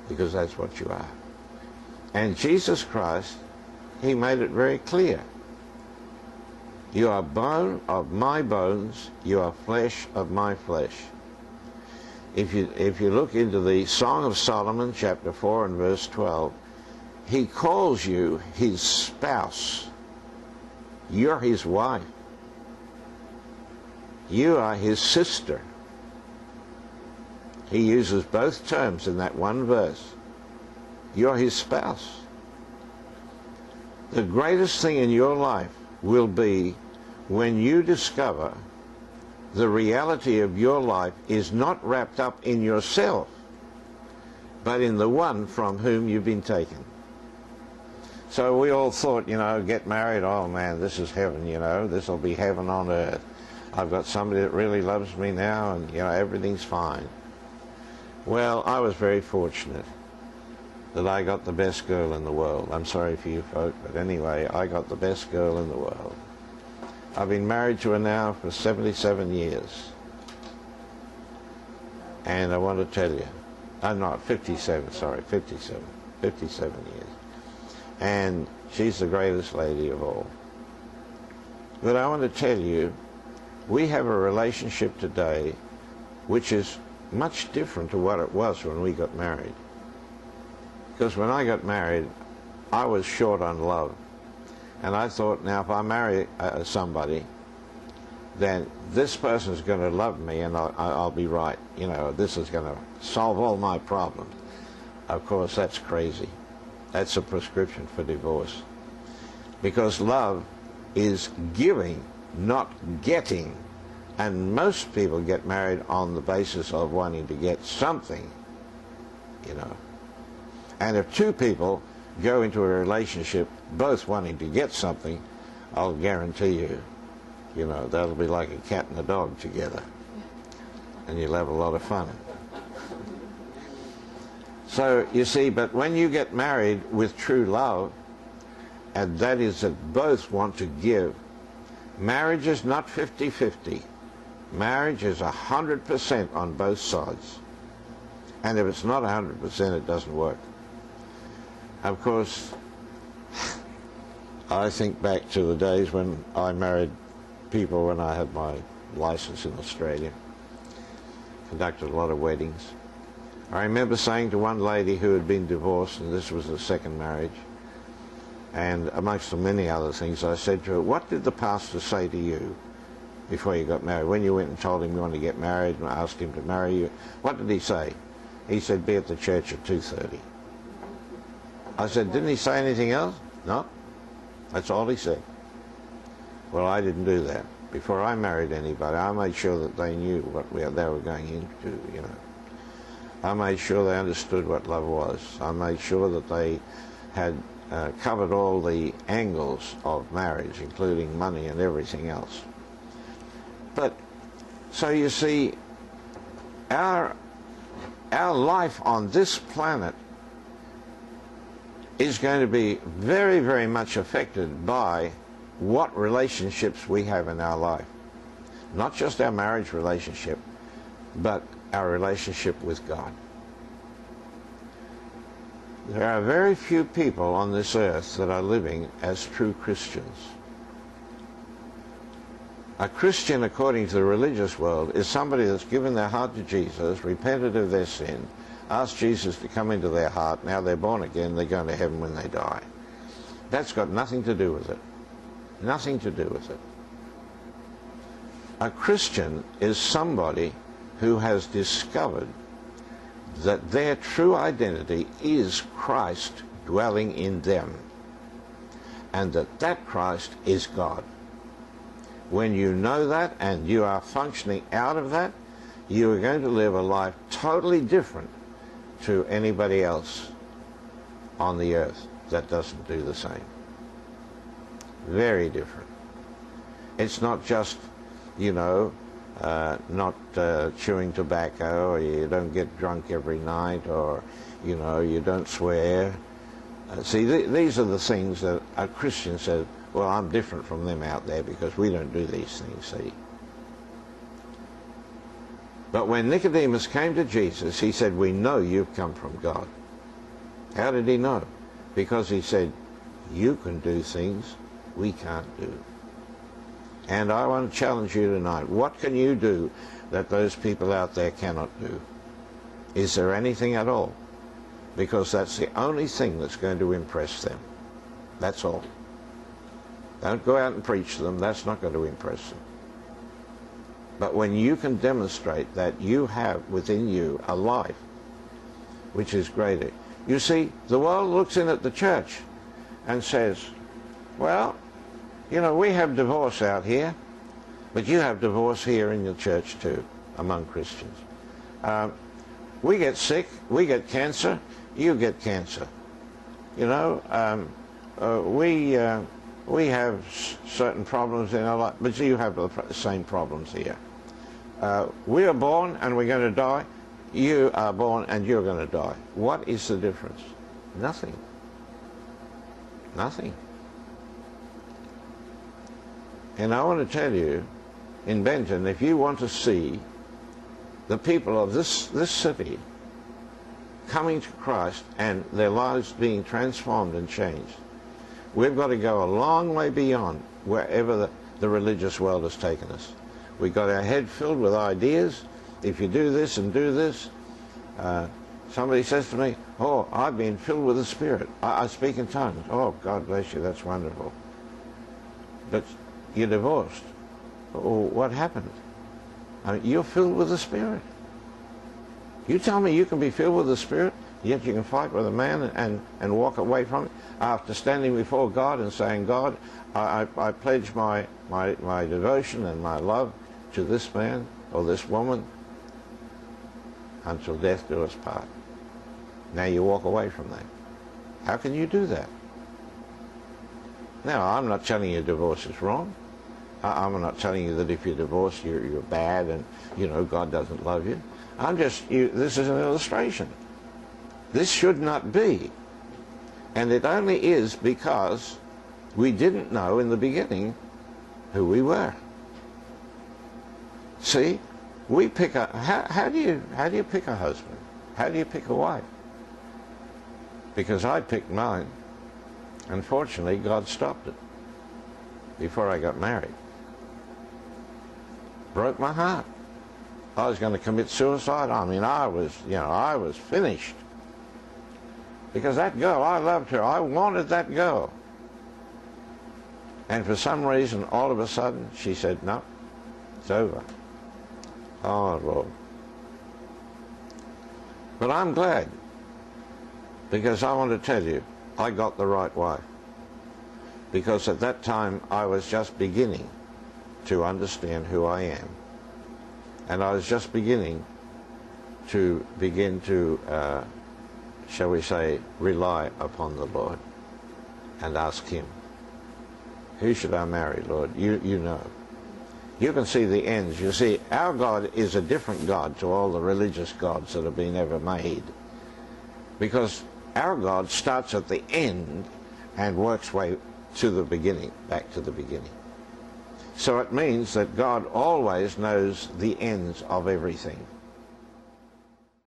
because that's what you are. And Jesus Christ, he made it very clear. You are bone of my bones, you are flesh of my flesh. If you look into the Song of Solomon, chapter 4 and verse 12, he calls you his spouse. You're his wife. You are his sister. He uses both terms in that one verse. You're his spouse. The greatest thing in your life will be when you discover the reality of your life is not wrapped up in yourself, but in the one from whom you've been taken. So we all thought, get married, oh man, this is heaven, this will be heaven on earth. I've got somebody that really loves me now, and everything's fine. Well, I was very fortunate that I got the best girl in the world. I'm sorry for you folk, but anyway, I got the best girl in the world. I've been married to her now for 77 years. And I want to tell you, I'm not 57, sorry, 57 years. And she's the greatest lady of all. But I want to tell you, we have a relationship today which is much different to what it was when we got married. Because when I got married, I was short on love. And I thought, now if I marry somebody, then this person's going to love me and I'll be right. This is going to solve all my problems. Of course, that's crazy. That's a prescription for divorce. Because love is giving, not getting. And most people get married on the basis of wanting to get something, And if two people go into a relationship both wanting to get something, I'll guarantee you, that'll be like a cat and a dog together. And you'll have a lot of fun. So, you see, but when you get married with true love, and that is that both want to give, marriage is not 50-50. Marriage is 100% on both sides. And if it's not 100%, it doesn't work. Of course, I think back to the days when I married people when I had my license in Australia. Conducted a lot of weddings. I remember saying to one lady who had been divorced, and this was her second marriage, and amongst the many other things, I said to her, what did the pastor say to you before you got married? When you went and told him you wanted to get married and asked him to marry you, what did he say? He said, be at the church at 2:30. I said, didn't he say anything else? No. That's all he said. Well, I didn't do that. Before I married anybody, I made sure that they knew what they were going into, I made sure they understood what love was. I made sure that they had covered all the angles of marriage, including money and everything else. But, so you see, our life on this planet is going to be very, very much affected by what relationships we have in our life. Not just our marriage relationship, but our relationship with God. There are very few people on this earth that are living as true Christians. A Christian, according to the religious world, is somebody that's given their heart to Jesus, repented of their sin, asked Jesus to come into their heart, now they're born again, they're going to heaven when they die. That's got nothing to do with it. Nothing to do with it. A Christian is somebody who has discovered that their true identity is Christ dwelling in them, and that Christ is God. When you know that and you are functioning out of that, you are going to live a life totally different to anybody else on the earth that doesn't do the same. Very different. It's not just, not chewing tobacco, or you don't get drunk every night, or, you don't swear. See, these are the things that a Christian says, well, I'm different from them out there because we don't do these things, see. But when Nicodemus came to Jesus, he said, we know you've come from God. How did he know? Because he said, you can do things we can't do. And I want to challenge you tonight. What can you do that those people out there cannot do? Is there anything at all? Because that's the only thing that's going to impress them. That's all. Don't go out and preach to them. That's not going to impress them. But when you can demonstrate that you have within you a life which is greater. You see, the world looks in at the church and says, well, you know, we have divorce out here, but you have divorce here in your church too, among Christians. We get sick, we get cancer, you get cancer. You know, we have certain problems in our life, but you have the same problems here. We are born and we're going to die. You are born and you're going to die. What is the difference? Nothing. Nothing. And I want to tell you, in Benton, if you want to see the people of this city coming to Christ and their lives being transformed and changed, we've got to go a long way beyond wherever the religious world has taken us. We've got our head filled with ideas. If you do this and do this, somebody says to me, oh, I've been filled with the Spirit. I speak in tongues. Oh, God bless you, that's wonderful. But you're divorced. Oh, what happened? I mean, you're filled with the Spirit. You tell me you can be filled with the Spirit, yet you can fight with a man and walk away from it after standing before God and saying, God, I pledge my devotion and my love to this man or this woman until death do us part. Now you walk away from that. How can you do that? Now, I'm not telling you divorce is wrong. I'm not telling you that if you're divorced you're bad and, you know, God doesn't love you. This is an illustration. This should not be. And it only is because we didn't know in the beginning who we were. See, we pick a, how do you pick a husband? How do you pick a wife? Because I picked mine. Unfortunately, God stopped it before I got married. Broke my heart. I was going to commit suicide. I mean, I was finished. Because that girl, I loved her. I wanted that girl. And for some reason, all of a sudden, she said, no, it's over. Oh, Lord. But I'm glad, because I want to tell you, I got the right wife. Because at that time, I was just beginning to understand who I am. And I was just beginning to shall we say, rely upon the Lord and ask Him, who should I marry, Lord? You know. You can see the ends. You see, our God is a different God to all the religious gods that have been ever made. Because our God starts at the end and works way to the beginning, back to the beginning. So it means that God always knows the ends of everything.